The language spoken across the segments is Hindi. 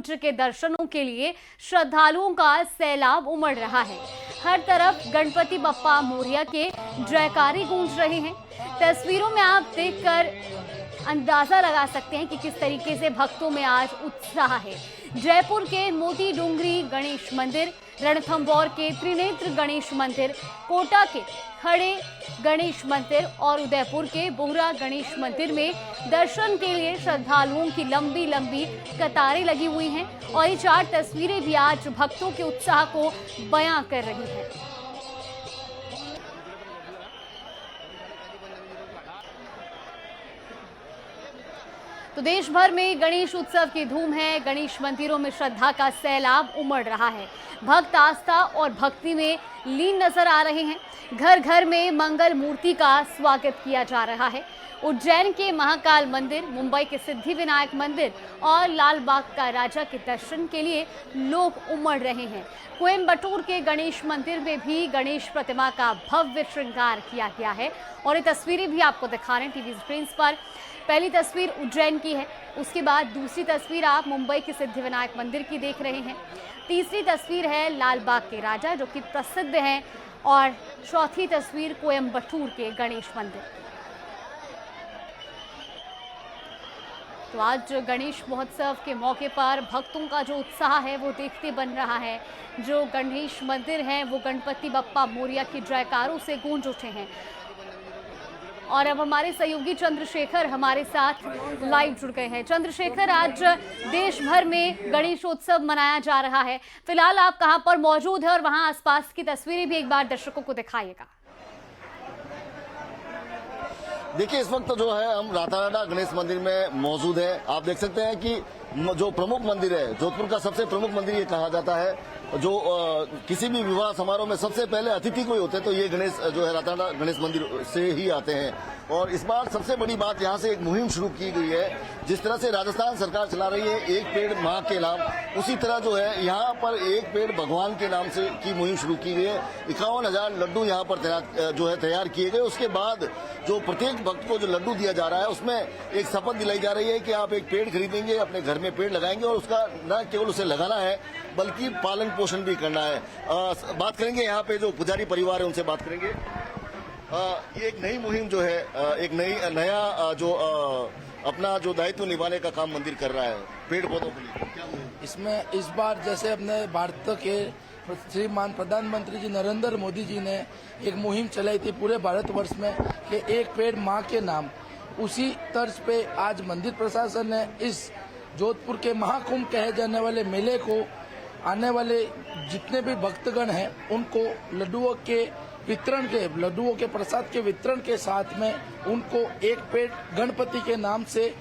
मंच के दर्शनों के लिए श्रद्धालुओं का सैलाब उमड़ रहा है। हर तरफ गणपति बप्पा मोरया के जयकारे गूंज रहे हैं। तस्वीरों में आप देखकर अंदाजा लगा सकते हैं कि किस तरीके से भक्तों में आज उत्साह है। जयपुर के मोती डूंगरी गणेश मंदिर, रणथंभौर के त्रिनेत्र गणेश मंदिर, कोटा के खड़े गणेश मंदिर और उदयपुर के बोहरा गणेश मंदिर में दर्शन के लिए श्रद्धालुओं की लंबी लंबी कतारें लगी हुई हैं और ये 4 तस्वीरें भी आज भक्तों के उत्साह को बयां कर रही हैं। तो देश भर में गणेश उत्सव की धूम है। गणेश मंदिरों में श्रद्धा का सैलाब उमड़ रहा है। भक्त आस्था और भक्ति में लीन नजर आ रहे हैं। घर घर में मंगल मूर्ति का स्वागत किया जा रहा है। उज्जैन के महाकाल मंदिर, मुंबई के सिद्धि विनायक मंदिर और लाल बाग का राजा के दर्शन के लिए लोग उमड़ रहे हैं। कोयम्बटूर के गणेश मंदिर में भी गणेश प्रतिमा का भव्य श्रृंगार किया गया है और ये तस्वीरें भी आपको दिखा रहे हैं टीवी स्क्रीन पर। पहली तस्वीर उज्जैन की है, उसके बाद दूसरी तस्वीर आप मुंबई के सिद्धि विनायक मंदिर की देख रहे हैं। तीसरी तस्वीर है लाल बाग के राजा जो कि प्रसिद्ध हैं और चौथी तस्वीर कोयम्बटूर के गणेश मंदिर। तो आज गणेश महोत्सव के मौके पर भक्तों का जो उत्साह है वो देखते बन रहा है। जो गणेश मंदिर है वो गणपति बप्पा मोरया की जयकारों से गूंज उठे हैं। और अब हमारे सहयोगी चंद्रशेखर हमारे साथ लाइव जुड़ गए हैं। चंद्रशेखर, आज देश भर में गणेशोत्सव मनाया जा रहा है। फिलहाल आप कहां पर मौजूद हैं और वहां आसपास की तस्वीरें भी एक बार दर्शकों को दिखाइएगा। देखिए, इस वक्त जो है हम रातानाडा गणेश मंदिर में मौजूद हैं। आप देख सकते हैं कि जो प्रमुख मंदिर है, जोधपुर का सबसे प्रमुख मंदिर ये कहा जाता है। जो किसी भी विवाह समारोह में सबसे पहले अतिथि कोई होते हैं तो ये गणेश जो है रातानाडा गणेश मंदिर से ही आते हैं। और इस बार सबसे बड़ी बात, यहाँ से एक मुहिम शुरू की गई है। जिस तरह से राजस्थान सरकार चला रही है एक पेड़ माँ के नाम, उसी तरह जो है यहाँ पर एक पेड़ भगवान के नाम से की मुहिम शुरू की गई है। 51,000 लड्डू यहाँ पर तैयार किए गए। उसके बाद जो प्रत्येक भक्त को जो लड्डू दिया जा रहा है उसमें एक शपथ दिलाई जा रही है कि आप एक पेड़ खरीदेंगे, अपने घर में पेड़ लगाएंगे और उसका न केवल उसे लगाना है बल्कि पालन पोषण भी करना है। बात करेंगे यहाँ पे जो पुजारी परिवार है उनसे बात करेंगे। ये एक नई मुहिम जो है, एक नया जो अपना जो दायित्व निभाने का काम मंदिर कर रहा है पेड़ पौधों के लिए, क्या मुहिम? इसमें इस बार जैसे अपने भारत के श्रीमान प्रधानमंत्री जी नरेंद्र मोदी जी ने एक मुहिम चलाई थी पूरे भारतवर्ष में कि एक पेड़ माँ के नाम, उसी तर्ज पे आज मंदिर प्रशासन ने इस जोधपुर के महाकुंभ कहे जाने वाले मेले को आने वाले जितने भी भक्तगण हैं उनको लड्डुओं के प्रसाद के वितरण के साथ में उनको एक पेड़ गणपति के नाम से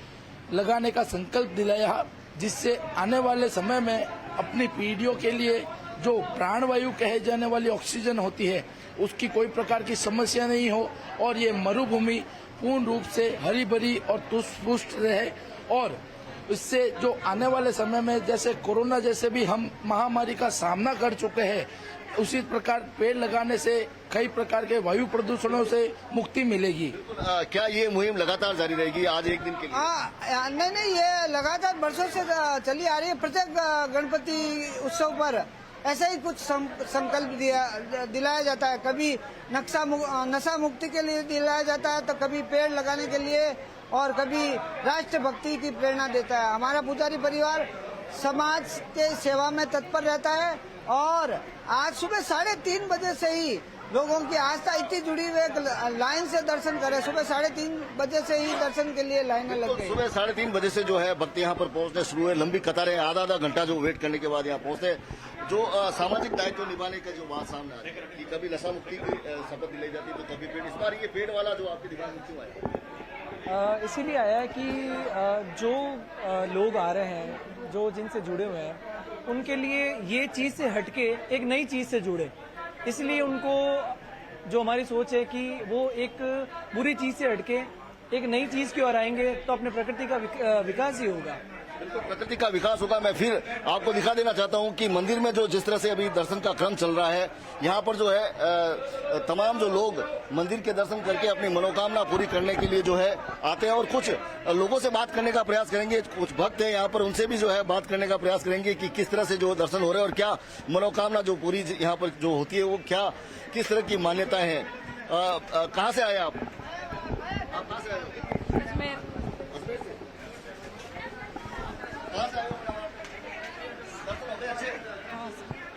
लगाने का संकल्प दिलाया, जिससे आने वाले समय में अपनी पीढ़ियों के लिए जो प्राणवायु कहे जाने वाली ऑक्सीजन होती है उसकी कोई प्रकार की समस्या नहीं हो और ये मरुभूमि पूर्ण रूप से हरी भरी और पुष्ट रहे। और इससे जो आने वाले समय में जैसे कोरोना जैसे भी हम महामारी का सामना कर चुके हैं, उसी प्रकार पेड़ लगाने से कई प्रकार के वायु प्रदूषणों से मुक्ति मिलेगी। क्या ये मुहिम लगातार जारी रहेगी आज एक दिन के लिए? नहीं, ये लगातार वर्षों से चली आ रही है। प्रत्येक गणपति उत्सव पर ऐसा ही कुछ संकल्प दिलाया जाता है। कभी नशा मुक्ति के लिए दिलाया जाता है तो कभी पेड़ लगाने के लिए और कभी राष्ट्रभक्ति की प्रेरणा देता है। हमारा पुजारी परिवार समाज के सेवा में तत्पर रहता है और आज सुबह 3:30 बजे से ही लोगों की आस्था इतनी जुड़ी हुई लाइन से दर्शन करे। सुबह 3:30 बजे से ही दर्शन के लिए लाइनें लग गई। सुबह 3:30 बजे से जो है भक्त यहाँ पर पहुँचने शुरू हुए। लंबी कतारें, आधा घंटा जो वेट करने के बाद यहाँ पहुँचते। जो सामाजिक दायित्व निभाने का जो बात सामने आ रही है कि कभी नशा मुक्ति की शपथ दिलाई जाती है तो कभी पेड़, इस बार ये पेड़ वाला जो आपके दिमाग में क्यों आया? इसीलिए आया कि जो लोग आ रहे हैं, जो जिनसे जुड़े हुए हैं, उनके लिए ये चीज़ से हटके एक नई चीज़ से जुड़े। इसलिए उनको जो हमारी सोच है कि वो एक बुरी चीज़ से हटके एक नई चीज़ की ओर आएंगे तो अपने प्रकृति का विकास ही होगा। बिल्कुल प्रकृति का विकास होगा। मैं फिर आपको दिखा देना चाहता हूं कि मंदिर में जो जिस तरह से अभी दर्शन का क्रम चल रहा है, यहाँ पर जो है तमाम जो लोग मंदिर के दर्शन करके अपनी मनोकामना पूरी करने के लिए जो है आते हैं, और कुछ लोगों से बात करने का प्रयास करेंगे। कुछ भक्त हैं यहाँ पर, उनसे भी जो है बात करने का प्रयास करेंगे कि किस तरह से जो दर्शन हो रहे हैं और क्या मनोकामना जो पूरी यहाँ पर जो होती है वो क्या किस तरह की मान्यताएं हैं। कहाँ से आए आप कहाँ से आए हो?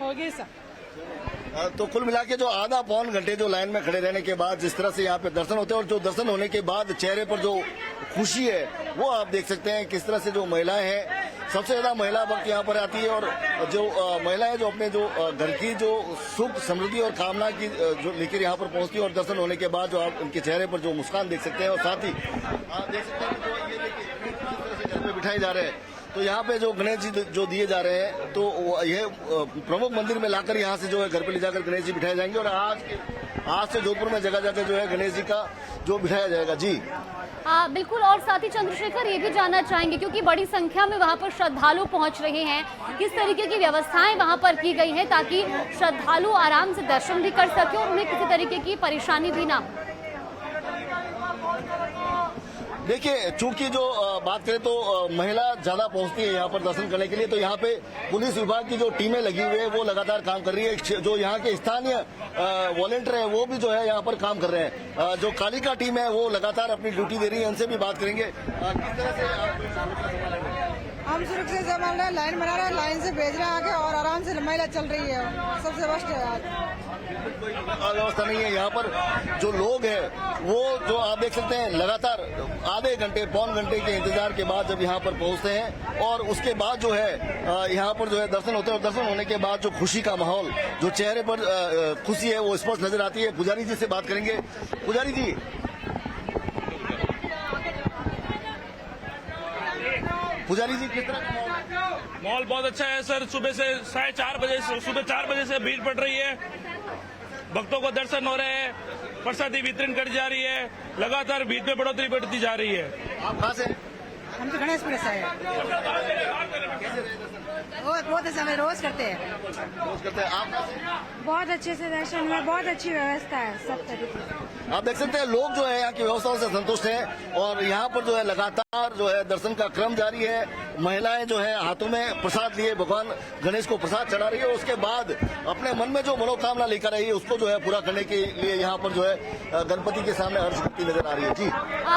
हो गए सर। तो कुल मिला के जो आधा पौन घंटे जो लाइन में खड़े रहने के बाद जिस तरह से यहाँ पे दर्शन होते हैं, और जो दर्शन होने के बाद चेहरे पर जो खुशी है वो आप देख सकते हैं किस तरह से जो महिलाएं हैं, सबसे ज्यादा महिला भक्त यहाँ पर आती है, और जो महिलाएं जो अपने जो घर की जो सुख समृद्धि और कामना की जो लेकर यहाँ पर पहुंचती है, और दर्शन होने के बाद जो आप उनके चेहरे पर जो मुस्कान देख सकते हैं, और साथ ही आप देख सकते हैं जो ये देखिए किस तरह से घर पे बिठाए जा रहे हैं। तो यहाँ पे जो गणेश जी जो दिए जा रहे हैं, तो यह प्रमुख मंदिर में लाकर यहाँ से जो है घर पे ले जाकर गणेश जी बिठाए जाएंगे, और आज से जोधपुर में जगह जगह जो है गणेश जी का जो बिठाया जाएगा। जी बिल्कुल। और साथ ही चंद्रशेखर ये भी जानना चाहेंगे, क्योंकि बड़ी संख्या में वहाँ पर श्रद्धालु पहुँच रहे हैं, किस तरीके की व्यवस्थाएं वहाँ पर की गई हैं ताकि श्रद्धालु आराम से दर्शन भी कर सके और उन्हें किसी तरीके की परेशानी भी ना हो। देखिए, चूंकि जो बात करें तो महिला ज्यादा पहुंचती है यहाँ पर दर्शन करने के लिए, तो यहाँ पे पुलिस विभाग की जो टीमें लगी हुई है वो लगातार काम कर रही है। जो यहाँ के स्थानीय वॉलेंटियर है वो भी जो है यहाँ पर काम कर रहे हैं। जो कालिका टीम है वो लगातार अपनी ड्यूटी दे रही है, उनसे भी बात करेंगे। किस तरह से हम सुरक्षा संभाल रहे हैं, लाइन बना रहे हैं, लाइन से भेज रहे हैं आगे, और आराम से महिला चल रही है। सबसे बेस्ट है आज। कोई व्यवस्था नहीं है यहाँ पर। जो लोग हैं वो जो आप देख सकते हैं लगातार आधे घंटे पौन घंटे के इंतजार के बाद जब यहाँ पर पहुँचते हैं, और उसके बाद जो है यहाँ पर जो है दर्शन होते हैं, और दर्शन होने के बाद जो खुशी का माहौल, जो चेहरे पर खुशी है वो स्पष्ट नजर आती है। पुजारी जी से बात करेंगे। पुजारी जी, किस तरह का माहौल? बहुत अच्छा है सर। सुबह से 4:30 बजे सुबह 4 बजे से भीड़ पड़ रही है, भक्तों को दर्शन हो रहे हैं, प्रसादी वितरण कर जा रही है, लगातार भीड़ में बढ़ोतरी बढ़ती जा रही है। आप कहाँ से? हम तो गणेशपुर से आए बहुत अच्छा, हम रोज करते हैं। आप बहुत अच्छे से दर्शन हुआ, बहुत अच्छी व्यवस्था है सब तरीके से। आप देख सकते हैं लोग जो है यहाँ की व्यवस्थाओं से संतुष्ट हैं, और यहाँ पर जो है लगातार जो है दर्शन का क्रम जारी है। महिलाएं जो है हाथों में प्रसाद लिए भगवान गणेश को प्रसाद चढ़ा रही है, और उसके बाद अपने मन में जो मनोकामना लेकर आई है उसको जो है पूरा करने के लिए यहाँ पर जो है गणपति के सामने अर्ज करती नजर आ रही है। जी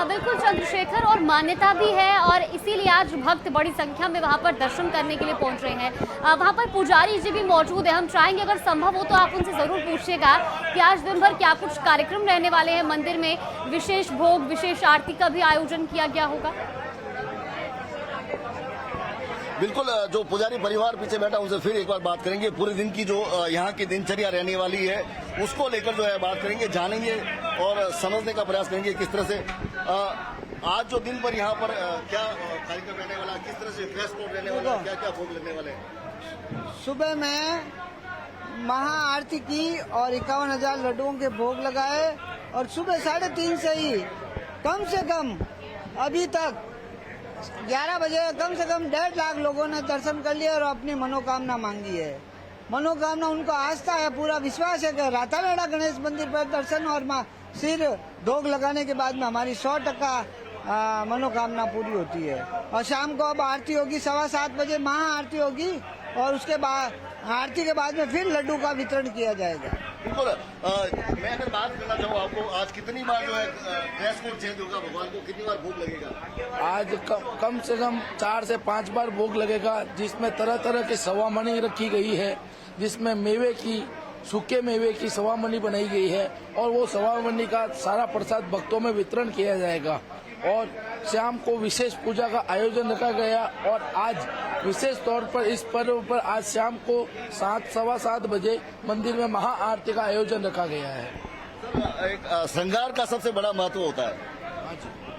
बिल्कुल चंद्रशेखर, और मान्यता भी है, और इसीलिए आज भक्त बड़ी संख्या में वहाँ पर दर्शन करने के लिए पहुँच रहे हैं। वहाँ पर पुजारी जी भी मौजूद है, हम चाहेंगे अगर संभव हो तो आप उनसे जरूर पूछिएगा कि आज दिन भर क्या कुछ कार्यक्रम रहने वाले हैं। मंदिर में विशेष भोग, विशेष आरती का भी आयोजन किया गया होगा। बिल्कुल, जो पुजारी परिवार पीछे बैठा उनसे फिर एक बार बात करेंगे। पूरे दिन की जो यहाँ की दिनचर्या रहने वाली है उसको लेकर जो है बात करेंगे, जानेंगे और समझने का प्रयास करेंगे किस तरह से आज जो दिन पर यहाँ पर क्या कार्यक्रम रहने वाला, किस तरह से ड्रेस कोड रहने वाला, क्या क्या भोग लगने वाले हैं। सुबह में महाआरती की और 51,000 लड्डुओं के भोग लगाए, और सुबह 3:30 से ही कम से कम अभी तक 11 बजे कम से कम 1.5 लाख लोगों ने दर्शन कर लिया और अपनी मनोकामना मांगी है। मनोकामना उनको आस्था है, पूरा विश्वास है कि रातानाडा गणेश मंदिर पर दर्शन और सिर भोग लगाने के बाद में हमारी 100% मनोकामना पूरी होती है। और शाम को अब आरती होगी 7:15 बजे, महाआरती होगी, और उसके बाद आरती के बाद में फिर लड्डू का वितरण किया जाएगा। बिल्कुल, मैं अगर बात करना चाहूँ आपको, आज कितनी बार जो है ड्रेस कोड चेंज होगा, भगवान को कितनी बार भोग लगेगा? आज कम से कम 4 से 5 बार भोग लगेगा, जिसमें तरह तरह की सवामणि रखी गई है, जिसमें मेवे की सूखे मेवे की सवामणि बनाई गई है, और वो सवामणि का सारा प्रसाद भक्तों में वितरण किया जाएगा। और शाम को विशेष पूजा का आयोजन रखा गया, और आज विशेष तौर पर इस पर्व पर आज शाम को 7-7:15 बजे मंदिर में महाआरती का आयोजन रखा गया है। एक श्रृंगार का सबसे बड़ा महत्व होता है,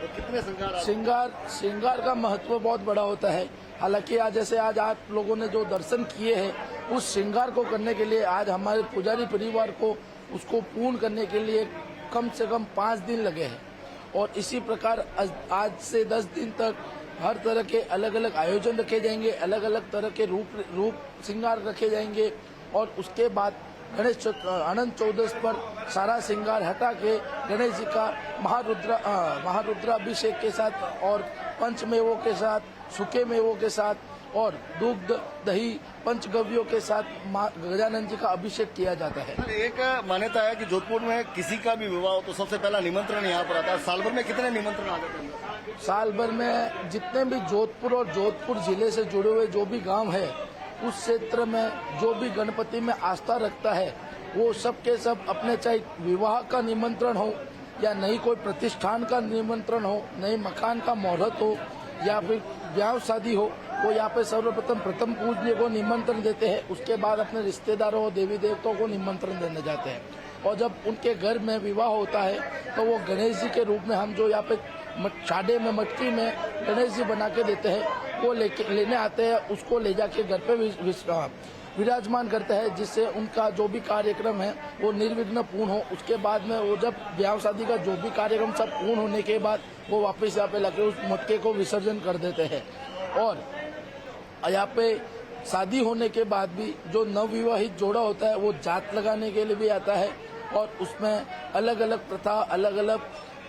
तो कितने श्रृंगार का महत्व बहुत बड़ा होता है। हालांकि आज जैसे आज आप लोगों ने जो दर्शन किए हैं, उस श्रृंगार को करने के लिए आज हमारे पुजारी परिवार को उसको पूर्ण करने के लिए कम से कम 5 दिन लगे हैं, और इसी प्रकार आज से 10 दिन तक हर तरह के अलग अलग आयोजन रखे जाएंगे, अलग अलग तरह के रूप श्रृंगार रखे जाएंगे। और उसके बाद अनंत चौदस पर सारा श्रृंगार हटा के गणेश जी का महारुद्राभिषेक के साथ और पंचमेवों के साथ, सूखे मेवों के साथ और दुग्ध दही पंचगव्यों के साथ गजानन जी का अभिषेक किया जाता है। एक मान्यता है कि जोधपुर में किसी का भी विवाह हो तो सबसे पहला निमंत्रण यहाँ पर आता है। साल भर में कितने निमंत्रण आते हैं? साल भर में जितने भी जोधपुर और जोधपुर जिले से जुड़े हुए जो भी गांव है, उस क्षेत्र में जो भी गणपति में आस्था रखता है, वो सब के सब अपने चाहे विवाह का निमंत्रण हो या नई कोई प्रतिष्ठान का निमंत्रण हो, नई मकान का मुहूर्त हो या फिर ब्याह शादी हो, वो यहाँ पे सर्वप्रथम प्रथम पूजनीय को निमंत्रण देते हैं। उसके बाद अपने रिश्तेदारों और देवी देवताओं को निमंत्रण देने जाते हैं। और जब उनके घर में विवाह होता है तो वो गणेश जी के रूप में हम जो यहाँ पे छाड़े में मटकी में गणेश जी बना के देते हैं, वो लेने आते हैं। उसको ले जाके घर पे विराजमान करते हैं, जिससे उनका जो भी कार्यक्रम है वो निर्विघ्न पूर्ण हो। उसके बाद में वो जब ब्याह शादी का जो भी कार्यक्रम सब पूर्ण होने के बाद वो वापस यहाँ पे लाके उस मटके को विसर्जन कर देते हैं। और यहाँ पे शादी होने के बाद भी जो नवविवाहित जोड़ा होता है वो जात लगाने के लिए भी आता है। और उसमें अलग अलग प्रथा, अलग अलग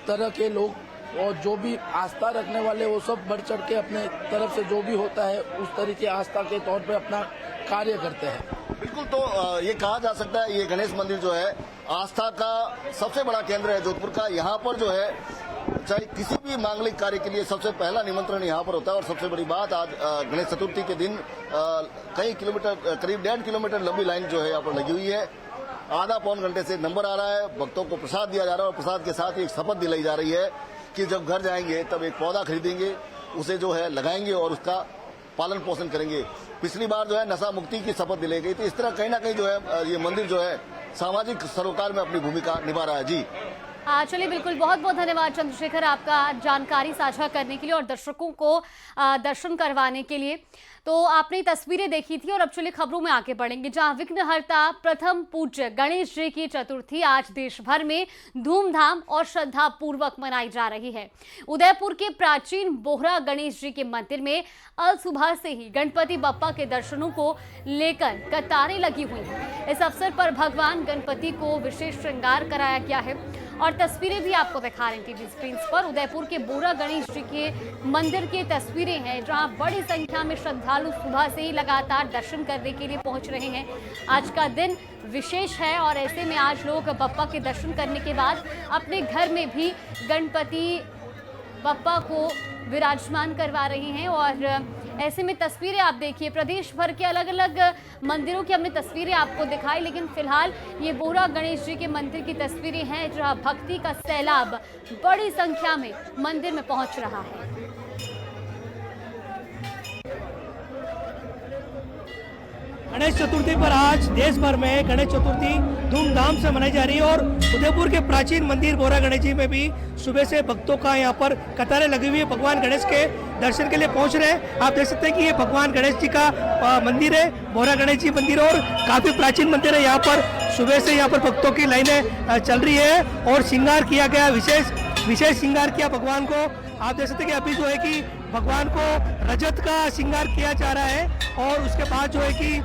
तरह के लोग और जो भी आस्था रखने वाले वो सब बढ़ चढ़ के अपने तरफ से जो भी होता है उस तरीके आस्था के तौर पे अपना कार्य करते हैं। बिल्कुल, तो ये कहा जा सकता है ये गणेश मंदिर जो है आस्था का सबसे बड़ा केंद्र है जोधपुर का। यहाँ पर जो है चाहे किसी भी मांगलिक कार्य के लिए सबसे पहला निमंत्रण यहाँ पर होता है। और सबसे बड़ी बात, आज गणेश चतुर्थी के दिन कई किलोमीटर, करीब 1.5 किलोमीटर लंबी लाइन जो है यहाँ पर लगी हुई है। आधा पौन घंटे से नंबर आ रहा है, भक्तों को प्रसाद दिया जा रहा है और प्रसाद के साथ ही एक शपथ दिलाई जा रही है कि जब घर जाएंगे तब एक पौधा खरीदेंगे, उसे जो है लगाएंगे और उसका पालन पोषण करेंगे। पिछली बार जो है नशा मुक्ति की शपथ दिलाई गई थी। इस तरह कहीं ना कहीं जो है ये मंदिर जो है सामाजिक सरोकार में अपनी भूमिका निभा रहा है। जी चलिए, बिल्कुल, बहुत बहुत धन्यवाद चंद्रशेखर आपका जानकारी साझा करने के लिए और दर्शकों को दर्शन करवाने के लिए। तो आपने तस्वीरें देखी थी और अब चलिए खबरों में आगे बढ़ेंगे, जहां विघ्नहर्ता प्रथम पूज्य गणेश जी की चतुर्थी आज देश भर में धूमधाम और श्रद्धा पूर्वक मनाई जा रही है। उदयपुर के प्राचीन बोहरा गणेश जी के मंदिर में अल सुबह से ही गणपति बप्पा के दर्शनों को लेकर कतारें लगी हुई हैं। इस अवसर पर भगवान गणपति को विशेष श्रृंगार कराया गया है और तस्वीरें भी आपको दिखा रहे हैं टीवी स्क्रीन पर। उदयपुर के बोहरा गणेश जी के मंदिर की तस्वीरें हैं, जहां बड़ी संख्या में श्रद्धालु सुबह से ही लगातार दर्शन करने के लिए पहुंच रहे हैं। आज का दिन विशेष है और ऐसे में आज लोग बप्पा के दर्शन करने के बाद अपने घर में भी गणपति बप्पा को विराजमान करवा रहे हैं। और ऐसे में तस्वीरें आप देखिए, प्रदेश भर के अलग अलग मंदिरों की हमने तस्वीरें आपको दिखाई, लेकिन फिलहाल ये बोहरा गणेश जी के मंदिर की तस्वीरें हैं, जहां भक्ति का सैलाब बड़ी संख्या में मंदिर में पहुंच रहा है। गणेश चतुर्थी पर आज देश भर में गणेश चतुर्थी धूमधाम से मनाई जा रही है और उदयपुर के प्राचीन मंदिर बोहरा गणेश जी में भी सुबह से भक्तों का यहाँ पर कतारें लगी हुई है। भगवान गणेश के दर्शन के लिए पहुँच रहे हैं। आप देख सकते हैं कि ये भगवान गणेश जी का मंदिर है, बोहरा गणेश जी मंदिर, और काफी प्राचीन मंदिर है। यहाँ पर सुबह से यहाँ पर भक्तों की लाइनें चल रही है और श्रृंगार किया गया, विशेष श्रृंगार किया भगवान को। आप देख सकते हैं कि अभी जो है कि भगवान को रजत का श्रृंगार किया जा रहा है और उसके बाद जो है कि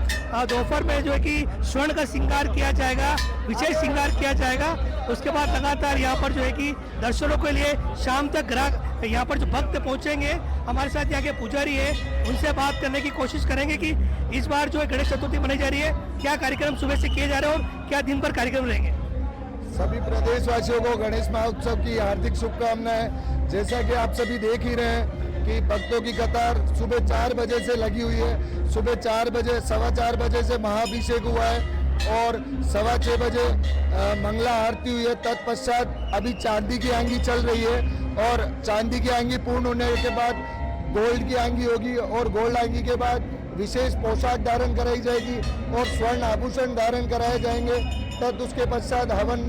दोपहर में जो है कि स्वर्ण का श्रृंगार किया जाएगा, विशेष श्रृंगार किया जाएगा। उसके बाद लगातार यहाँ पर जो है कि दर्शनों के लिए शाम तक ग्राहक यहाँ पर जो भक्त पहुँचेंगे। हमारे साथ यहाँ के पुजारी है, उनसे बात करने की कोशिश करेंगे कि इस बार जो है गणेश चतुर्थी मनाई जा रही है, क्या कार्यक्रम सुबह से किए जा रहे हैं और क्या दिन भर कार्यक्रम रहेंगे। सभी प्रदेशवासियों को गणेश महोत्सव की हार्दिक शुभकामनाएं। जैसा कि आप सभी देख ही रहे हैं कि भक्तों की कतार सुबह 4 बजे से लगी हुई है। सुबह 4 बजे, 4:15 बजे से महाअभिषेक हुआ है और 6:15 बजे मंगला आरती हुई है। तत्पश्चात अभी चांदी की आंगी चल रही है और चांदी की आंगी पूर्ण होने के बाद गोल्ड की आंगी होगी और गोल्ड आंगी के बाद विशेष पोशाक धारण कराई जाएगी और स्वर्ण आभूषण धारण कराए जाएंगे। तब उसके पश्चात हवन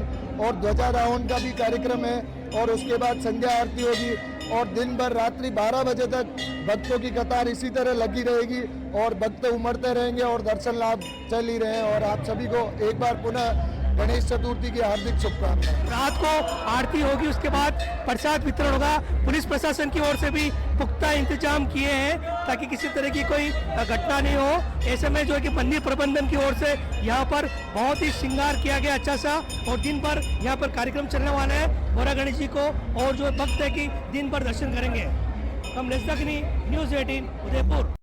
और ध्वजारोहण का भी कार्यक्रम है और उसके बाद संध्या आरती होगी और दिन भर रात्रि 12 बजे तक भक्तों की कतार इसी तरह लगी रहेगी और भक्त उमड़ते रहेंगे और दर्शन लाभ चल ही रहे हैं। और आप सभी को एक बार पुनः गणेश चतुर्थी की हार्दिक शुभकामनाएं। रात को आरती होगी, उसके बाद प्रसाद वितरण होगा। पुलिस प्रशासन की ओर से भी पुख्ता इंतजाम किए हैं ताकि किसी तरह की कोई घटना नहीं हो। ऐसे में जो है कि मंदिर प्रबंधन की ओर से यहाँ पर बहुत ही श्रृंगार किया गया अच्छा सा, और दिन भर यहाँ पर कार्यक्रम चलने वाला है बोरा गणेश जी को, और जो भक्त है कि दिन भर दर्शन करेंगे। कमलेश दगनी, न्यूज़ 18 उदयपुर।